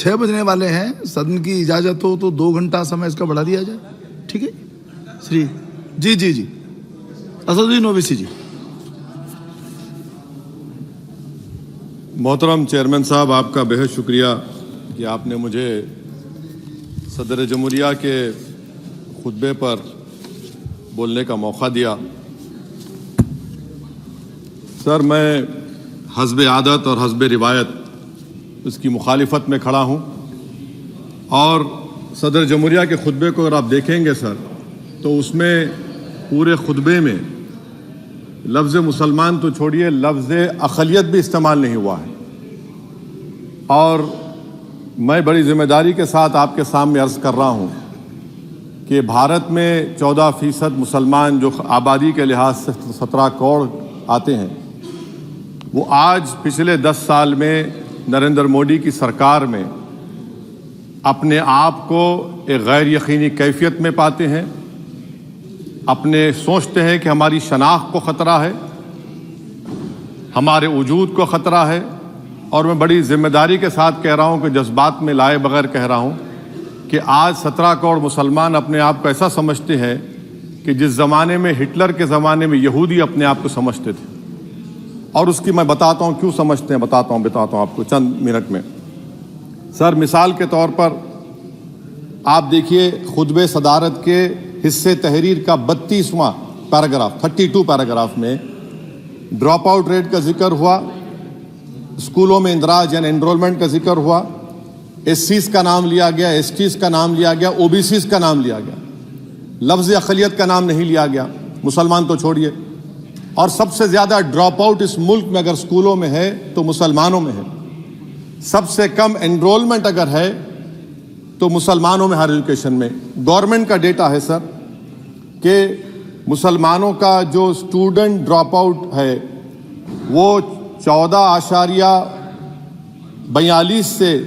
6 बजने वाले हैं, सदन की इजाजत हो तो 2 घंटा समय इसका बढ़ा दिया जाए। ठीक है श्री जी जी जी असदुद्दीन ओवैसी जी। मोहतरम चेयरमैन साहब, आपका बेहद शुक्रिया कि आपने मुझे सदर जमहूरिया के खुतबे पर बोलने का मौका दिया। सर, मैं हस्ब आदत और हस्ब रिवायत उसकी मुखालिफत में खड़ा हूँ और सदर जमहूरिया के खुतबे को अगर आप देखेंगे सर, तो उसमें पूरे खुतबे में लफ्ज़ मुसलमान तो छोड़िए, लफ्ज़ अक़लियत भी इस्तेमाल नहीं हुआ है। और मैं बड़ी जिम्मेदारी के साथ आपके सामने अर्ज़ कर रहा हूँ कि भारत में 14% मुसलमान जो आबादी के लिहाज से 17 करोड़ आते हैं, वो आज पिछले 10 साल में नरेंद्र मोदी की सरकार में अपने आप को एक गैर यकीनी कैफियत में पाते हैं, अपने सोचते हैं कि हमारी शनाख्त को ख़तरा है, हमारे वजूद को ख़तरा है। और मैं बड़ी जिम्मेदारी के साथ कह रहा हूँ कि जज्बात में लाए बगैर कह रहा हूँ कि आज 17 करोड़ मुसलमान अपने आप को ऐसा समझते हैं कि जिस ज़माने में हिटलर के ज़माने में यहूदी अपने आप को समझते थे। और उसकी मैं बताता हूँ क्यों समझते हैं, बताता हूँ आपको चंद मिनट में। सर, मिसाल के तौर पर आप देखिए खुतबे सदारत के हिस्से तहरीर का 32वां पैराग्राफ 32 पैराग्राफ में ड्रॉप आउट रेट का जिक्र हुआ, स्कूलों में इंदराज यानी एनरोलमेंट का जिक्र हुआ, एससीज का नाम लिया गया, एसटीज का नाम लिया गया, ओबीसीज का नाम लिया गया, लफ्ज़ अक़लियत का नाम नहीं लिया गया, मुसलमान तो छोड़िए। और सबसे ज़्यादा ड्रॉप आउट इस मुल्क में अगर स्कूलों में है तो मुसलमानों में है। सबसे कम एनरोलमेंट अगर है तो मुसलमानों में हायर एजुकेशन में। गवर्नमेंट का डेटा है सर कि मुसलमानों का जो स्टूडेंट ड्रॉप आउट है वो 14.42 से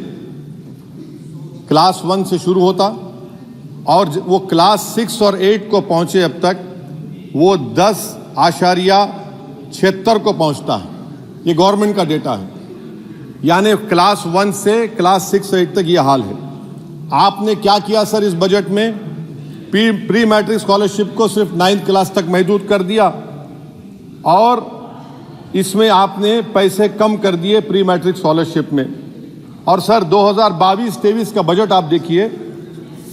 क्लास 1 से शुरू होता और वो क्लास 6 और 8 को पहुंचे अब तक वो 10.76 को पहुंचता है। ये गवर्नमेंट का डेटा है, यानी क्लास 1 से क्लास 6 से 8 तक ये हाल है। आपने क्या किया सर इस बजट में? प्री मैट्रिक स्कॉलरशिप को सिर्फ 9th क्लास तक महदूद कर दिया और इसमें आपने पैसे कम कर दिए प्री मैट्रिक स्कॉलरशिप में। और सर 2022-23 का बजट आप देखिए,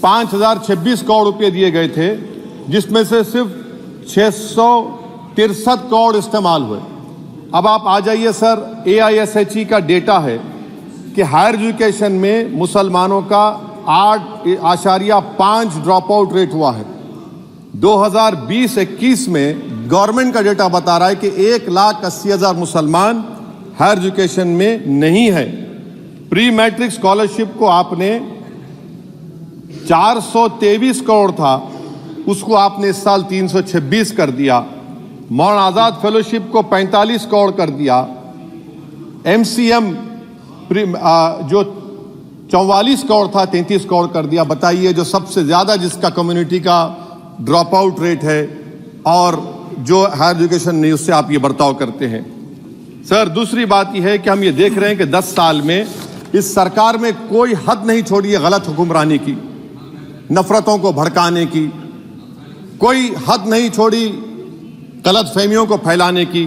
5026 करोड़ रुपए दिए गए थे, जिसमें से सिर्फ 663 करोड़ इस्तेमाल हुए। अब आप आ जाइए सर, AISHE का डेटा है कि हायर एजुकेशन में मुसलमानों का 8.5 ड्रॉप आउट रेट हुआ है। 2020-21 में गवर्नमेंट का डेटा बता रहा है कि 1,80,000 मुसलमान हायर एजुकेशन में नहीं है। प्री मैट्रिक स्कॉलरशिप को आपने 423 करोड़ था, उसको आपने इस साल 326 कर दिया। मौलाना आज़ाद फेलोशिप को 45 करोड़ कर दिया। MCM जो 44 करोड़ था 33 करोड़ कर दिया। बताइए, जो सबसे ज़्यादा जिसका कम्युनिटी का ड्रॉप आउट रेट है और जो हायर एजुकेशन नहीं, उससे आप ये बर्ताव करते हैं। सर, दूसरी बात यह है कि हम ये देख रहे हैं कि 10 साल में इस सरकार में कोई हद नहीं छोड़ी है गलत हुक्मरानी की, नफरतों को भड़काने की, कोई हद नहीं छोड़ी गलत फहमियों को फैलाने की,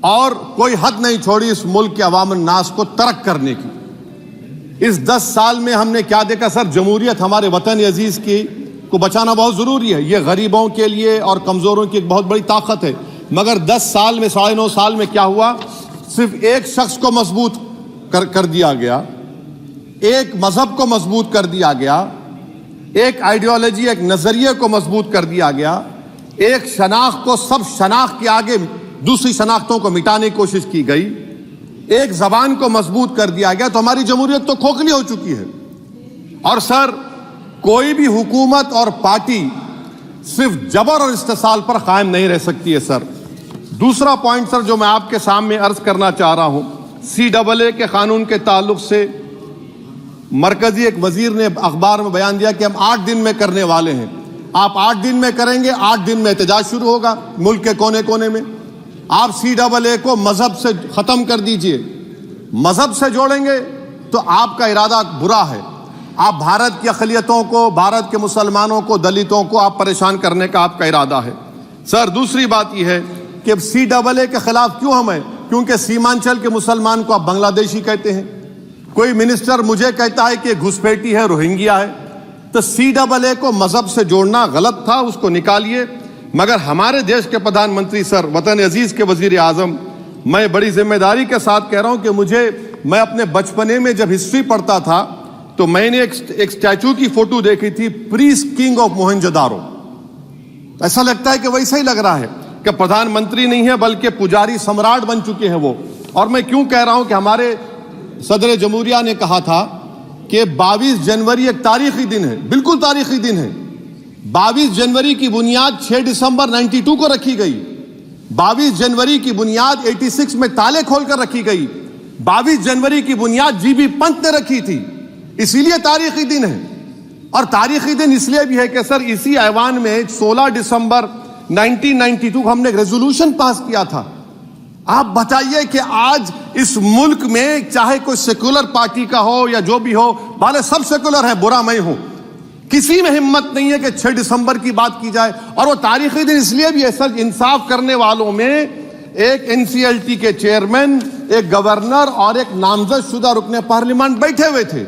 और कोई हद नहीं छोड़ी इस मुल्क के अवाम नास को तर्क करने की। इस 10 साल में हमने क्या देखा सर? जमहूरियत हमारे वतन अजीज़ की को बचाना बहुत ज़रूरी है, ये गरीबों के लिए और कमज़ोरों की एक बहुत बड़ी ताकत है। मगर 10 साल में 9.5 साल में क्या हुआ? सिर्फ एक शख्स को मजबूत कर दिया गया, एक मजहब को मजबूत कर दिया गया, एक आइडियोलॉजी, एक नज़रिए को मजबूत कर दिया गया, एक शनाख्त को सब शनाख्त के आगे दूसरी शनाख्तों को मिटाने की कोशिश की गई, एक ज़बान को मजबूत कर दिया गया। तो हमारी जमहूरियत तो खोखली हो चुकी है। और सर, कोई भी हुकूमत और पार्टी सिर्फ जबर और इस्तेसाल पर कायम नहीं रह सकती है सर। दूसरा पॉइंट सर जो मैं आपके सामने अर्ज करना चाह रहा हूं, CAA के कानून के ताल्लुक से मरकजी एक वजीर ने अखबार में बयान दिया कि हम 8 दिन में करने वाले हैं। आप 8 दिन में करेंगे, 8 दिन में एहतजाज शुरू होगा मुल्क के कोने कोने में। आप CAA को मजहब से खत्म कर दीजिए, मजहब से जोड़ेंगे तो आपका इरादा बुरा है। आप भारत की अक़लियतों को, भारत के मुसलमानों को, दलितों को आप परेशान करने का आपका इरादा है। सर दूसरी बात यह है कि CAA के खिलाफ क्यों हम हैं? क्योंकि सीमांचल के मुसलमान को आप बांग्लादेशी कहते हैं। कोई मिनिस्टर मुझे कहता है कि घुसपैठी है, रोहिंग्या है। तो CAA को मजहब से जोड़ना गलत था, उसको निकालिए। मगर हमारे देश के प्रधानमंत्री सर, वतन अजीज के वजीर आजम, मैं बड़ी जिम्मेदारी के साथ कह रहा हूं कि मैं अपने बचपने में जब हिस्ट्री पढ़ता था तो मैंने एक स्टैचू की फोटो देखी थी, प्रीस्ट किंग ऑफ मोहनजोदारो। ऐसा लगता है कि वैसा ही लग रहा है कि प्रधानमंत्री नहीं है बल्कि पुजारी सम्राट बन चुके हैं वो। और मैं क्यों कह रहा हूं कि हमारे सदर जमहूरिया ने कहा था कि 22 जनवरी एक तारीखी दिन है, बिल्कुल तारीखी दिन है। 22 जनवरी की बुनियाद 6 दिसंबर 92 को रखी गई। 22 जनवरी की बुनियाद 86 में ताले खोलकर रखी गई। 22 जनवरी की बुनियाद जीबी पंत ने रखी थी, इसीलिए तारीखी दिन है। और तारीखी दिन इसलिए भी है कि सर इसी ऐवान में 16 दिसंबर 1992 को हमने एक रेजोल्यूशन पास किया था। आप बताइए कि आज इस मुल्क में चाहे कोई सेकुलर पार्टी का हो या जो भी हो, भले सब सेकुलर है, बुरा मैं हूं, किसी में हिम्मत नहीं है कि 6 दिसंबर की बात की जाए। और वो तारीखी दिन इसलिए भी है सर, इंसाफ करने वालों में एक NCLT के चेयरमैन, एक गवर्नर और एक नामजद शुदा रुकने पार्लियामेंट बैठे हुए थे।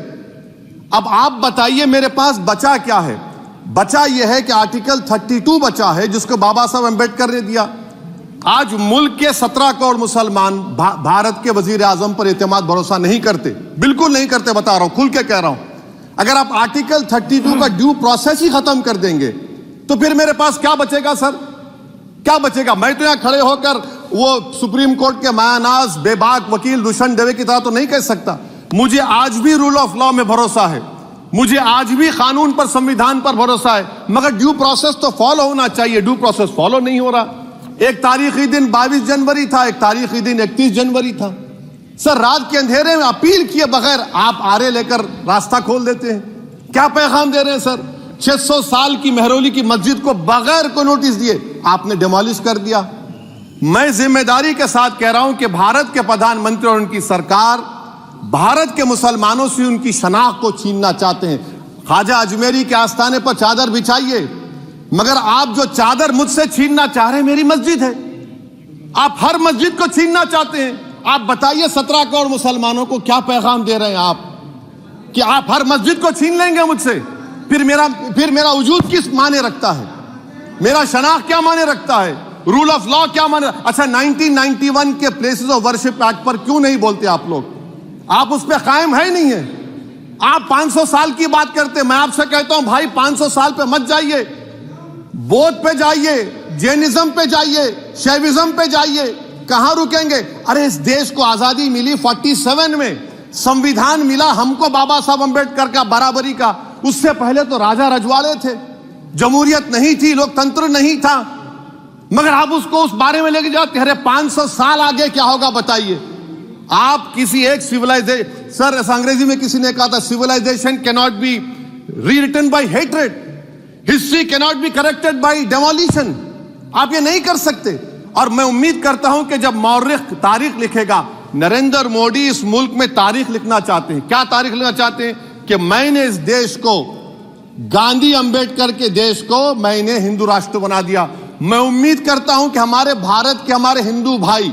अब आप बताइए मेरे पास बचा क्या है? बचा यह है कि आर्टिकल 32 बचा है जिसको बाबा साहब अम्बेडकर ने दिया। आज मुल्क के 17 करोड़ मुसलमान भारत के वजीर आजम पर एतमाद भरोसा नहीं करते, बिल्कुल नहीं करते, बता रहा हूं, खुल के कह रहा हूं। अगर आप आर्टिकल 32 का ड्यू प्रोसेस ही खत्म कर देंगे तो फिर मेरे पास क्या बचेगा सर? क्या बचेगा? मैं तो यहां खड़े होकर वो सुप्रीम कोर्ट के मायानाज बेबाक वकील दुष्यंत दवे की तरह तो नहीं कह सकता। मुझे आज भी रूल ऑफ लॉ में भरोसा है, मुझे आज भी कानून पर, संविधान पर भरोसा है, मगर ड्यू प्रोसेस तो फॉलो होना चाहिए। ड्यू प्रोसेस फॉलो नहीं हो रहा। एक तारीखी दिन 22 जनवरी था, एक तारीखी दिन 31 जनवरी था। सर रात के अंधेरे में अपील किए बगैर आप आरे लेकर रास्ता खोल देते हैं। क्या पैगाम दे रहे हैं सर? 600 साल की मेहरौली की मस्जिद को बगैर को नोटिस दिए आपने डिमोलिश कर दिया। मैं जिम्मेदारी के साथ कह रहा हूं कि भारत के प्रधानमंत्री और उनकी सरकार भारत के मुसलमानों से उनकी शनाख्त को छीनना चाहते हैं। ख्वाजा अजमेरी के आस्थाने पर चादर बिछाइए, मगर आप जो चादर मुझसे छीनना चाह रहे हैं मेरी मस्जिद है। आप हर मस्जिद को छीनना चाहते हैं। आप बताइए 17 करोड़ मुसलमानों को क्या पैगाम दे रहे हैं आप कि आप हर मस्जिद को छीन लेंगे मुझसे? फिर मेरा वजूद किस माने रखता है? मेरा शनाख्त क्या माने रखता है? रूल ऑफ लॉ क्या माने? अच्छा 1991 के प्लेसेस ऑफ वर्शिप एक्ट पर क्यों नहीं बोलते आप लोग? आप उस पर कायम है नहीं है। आप 500 साल की बात करते, मैं आपसे कहता हूं भाई 500 साल पे मत जाइए, बौद्ध पे जाइए, जैनिज्म पे जाइए, शैविज्म पे जाइए, कहां रुकेंगे? अरे इस देश को आजादी मिली 47 में, संविधान मिला हमको बाबा साहब अम्बेडकर का बराबरी का। उससे पहले तो राजा रजवाड़े थे, जमहूरियत नहीं थी, लोकतंत्र नहीं था, मगर आप उसको उस बारे में लेके जाते। अरे 500 साल आगे क्या होगा बताइए? आप किसी एक सिविलाइजेशन, सर अंग्रेजी में किसी ने कहा था civilization can not be rewritten by hatred, history can not be corrected by demolition. आप ये नहीं कर सकते। और मैं उम्मीद करता हूं कि जब मौर्रिख तारीख लिखेगा, नरेंद्र मोदी इस मुल्क में तारीख लिखना चाहते हैं। क्या तारीख लिखना चाहते हैं? कि मैंने इस देश को, गांधी अंबेडकर के देश को मैंने हिंदू राष्ट्र बना दिया। मैं उम्मीद करता हूं कि हमारे भारत के हमारे हिंदू भाई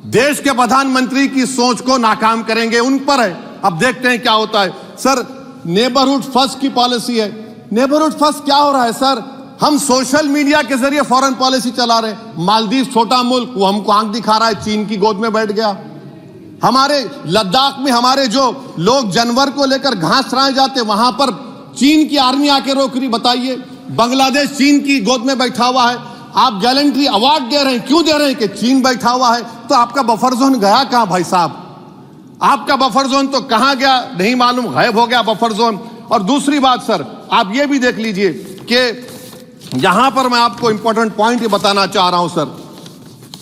देश के प्रधानमंत्री की सोच को नाकाम करेंगे, उन पर है। अब देखते हैं क्या होता है। सर नेबरहुड फर्स्ट की पॉलिसी है। नेबरहुड फर्स्ट क्या हो रहा है सर? हम सोशल मीडिया के जरिए फॉरेन पॉलिसी चला रहे हैं। मालदीव छोटा मुल्क, वो हमको आंख दिखा रहा है, चीन की गोद में बैठ गया। हमारे लद्दाख में हमारे जो लोग जानवर को लेकर घास चराए जाते, वहां पर चीन की आर्मी आके रोक रही। बताइए, बांग्लादेश चीन की गोद में बैठा हुआ है। आप गैलेंट्री अवार्ड दे रहे हैं, क्यों दे रहे हैं? कि चीन बैठा हुआ है। तो आपका बफर जोन गया कहां भाई साहब? आपका बफर जोन तो कहां गया नहीं मालूम, गायब हो गया बफर जोन। और दूसरी बात सर, आप ये भी देख लीजिए कि यहां पर मैं आपको इंपॉर्टेंट पॉइंट ये बताना चाह रहा हूं सर।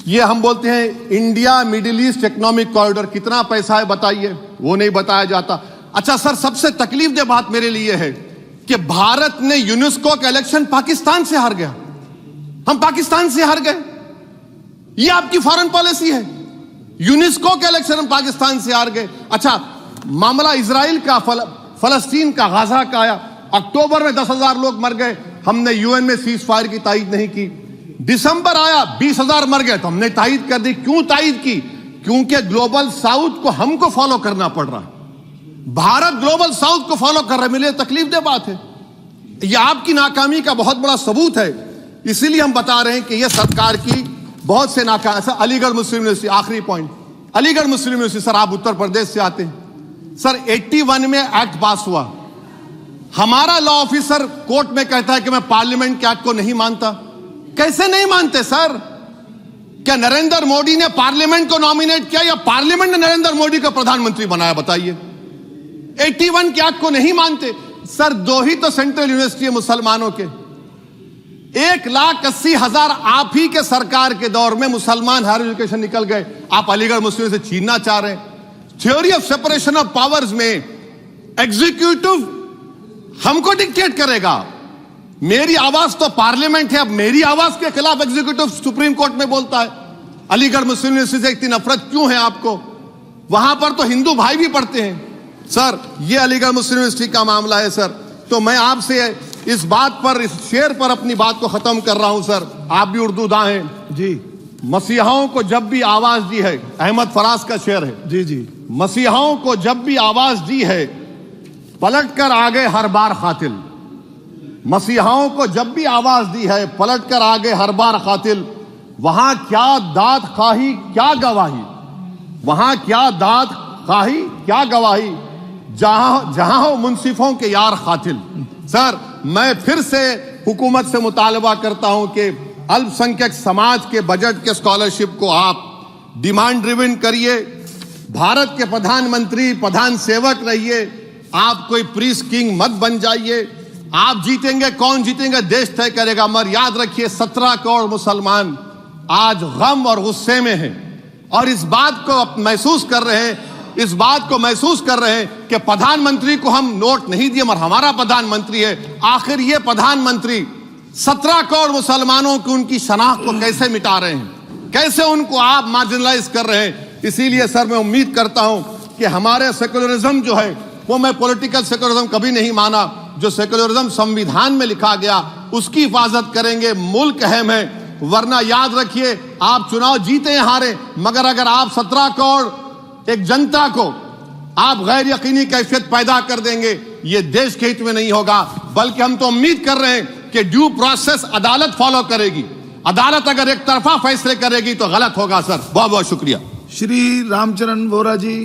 ये हम बोलते हैं India middle east economic corridor, कितना पैसा है बताइए? वो नहीं बताया जाता। अच्छा सर, सबसे तकलीफ दे बात मेरे लिए है कि भारत ने यूनेस्को का इलेक्शन पाकिस्तान से हार गया। हम पाकिस्तान से हार गए, ये आपकी फॉरेन पॉलिसी है। यूनेस्को के इलेक्शन हम पाकिस्तान से हार गए। अच्छा, मामला इजराइल का, फलस्तीन का, गाजा का आया। अक्टूबर में 10,000 लोग मर गए, हमने यूएन में सीज फायर की तायीद नहीं की। दिसंबर आया, 20,000 मर गए, तो हमने तायीद कर दी। क्यों तायीद की? क्योंकि ग्लोबल साउथ को हमको फॉलो करना पड़ रहा है। भारत ग्लोबल साउथ को फॉलो कर रहा है, मेरे लिए तकलीफदेह बात है। यह आपकी नाकामी का बहुत बड़ा सबूत है। इसीलिए हम बता रहे हैं कि यह सरकार की बहुत से नाकाम। सर, अलीगढ़ मुस्लिम यूनिवर्सिटी, आखिरी पॉइंट, अलीगढ़ मुस्लिम यूनिवर्सिटी। सर, आप उत्तर प्रदेश से आते हैं। सर, 81 में एक्ट पास हुआ। हमारा लॉ ऑफिसर कोर्ट में कहता है कि मैं पार्लियामेंट के एक्ट को नहीं मानता। कैसे नहीं मानते सर? क्या नरेंद्र मोदी ने पार्लियामेंट को नॉमिनेट किया या पार्लियामेंट ने नरेंद्र मोदी को प्रधानमंत्री बनाया? बताइए। 81 के एक्ट को नहीं मानते। सर, 2 ही तो सेंट्रल यूनिवर्सिटी है मुसलमानों के। 1,80,000 आप ही के सरकार के दौर में मुसलमान हायर एजुकेशन निकल गए। आप अलीगढ़ मुस्लिम से छीनना चाह रहे हैं। Theory of separation of powers में एग्जीक्यूटिव हमको डिक्टेट करेगा। मेरी आवाज तो पार्लियामेंट है, अब मेरी आवाज के खिलाफ एग्जीक्यूटिव सुप्रीम कोर्ट में बोलता है। अलीगढ़ मुस्लिम यूनिवर्सिटी से इतनी नफरत क्यों है आपको? वहां पर तो हिंदू भाई भी पढ़ते हैं। सर, ये अलीगढ़ मुस्लिम यूनिवर्सिटी का मामला है सर। तो मैं आपसे इस बात पर, इस शेर पर अपनी बात को खत्म कर रहा हूं सर। आप भी उर्दू दां हैं जी। मसीहाओं को जब भी आवाज दी है, अहमद फराज का शेर है जी जी। मसीहाओं को जब भी आवाज दी है, पलट कर आ गए हर बार कातिल। मसीहाओं को जब भी आवाज दी है, पलट कर आ गए हर बार कातिल। वहां क्या दाद खाही, क्या गवाही, वहां क्या दाद खाही, क्या गवाही, जहां हो मुंसिफों के यार कातिल। सर, मैं फिर से हुकूमत से मुतालबा करता हूं कि अल्पसंख्यक समाज के बजट के स्कॉलरशिप को आप डिमांड ड्रिवन करिए। भारत के प्रधानमंत्री, प्रधान सेवक रहिए। आप कोई प्रीस किंग मत बन जाइए। आप जीतेंगे, कौन जीतेंगे देश तय करेगा। मगर याद रखिए, 17 करोड़ मुसलमान आज गम और गुस्से में हैं और इस बात को महसूस कर रहे हैं, इस बात को महसूस कर रहे हैं कि प्रधानमंत्री को हम नोट नहीं दिए मगर हमारा प्रधानमंत्री है। आखिर ये प्रधानमंत्री 17 करोड़ मुसलमानों की उनकी शनाख्त को कैसे मिटा रहे हैं, कैसे उनको आप मार्जिनलाइज कर रहे हैं। इसीलिए सर, मैं उम्मीद करता हूं कि हमारे सेकुलरिज्म जो है, वो मैं पॉलिटिकल सेकुलरिज्म कभी नहीं माना। जो सेकुलरिज्म संविधान में लिखा गया उसकी हिफाजत करेंगे। मुल्क अहम है। वरना याद रखिए, आप चुनाव जीते या हारे, मगर अगर आप 17 करोड़ एक जनता को आप गैर यकीनी कैफियत पैदा कर देंगे, ये देश के हित में नहीं होगा। बल्कि हम तो उम्मीद कर रहे हैं कि ड्यू प्रोसेस अदालत फॉलो करेगी। अदालत अगर एक तरफा फैसले करेगी तो गलत होगा। सर, बहुत बहुत शुक्रिया। श्री रामचरण वोरा जी।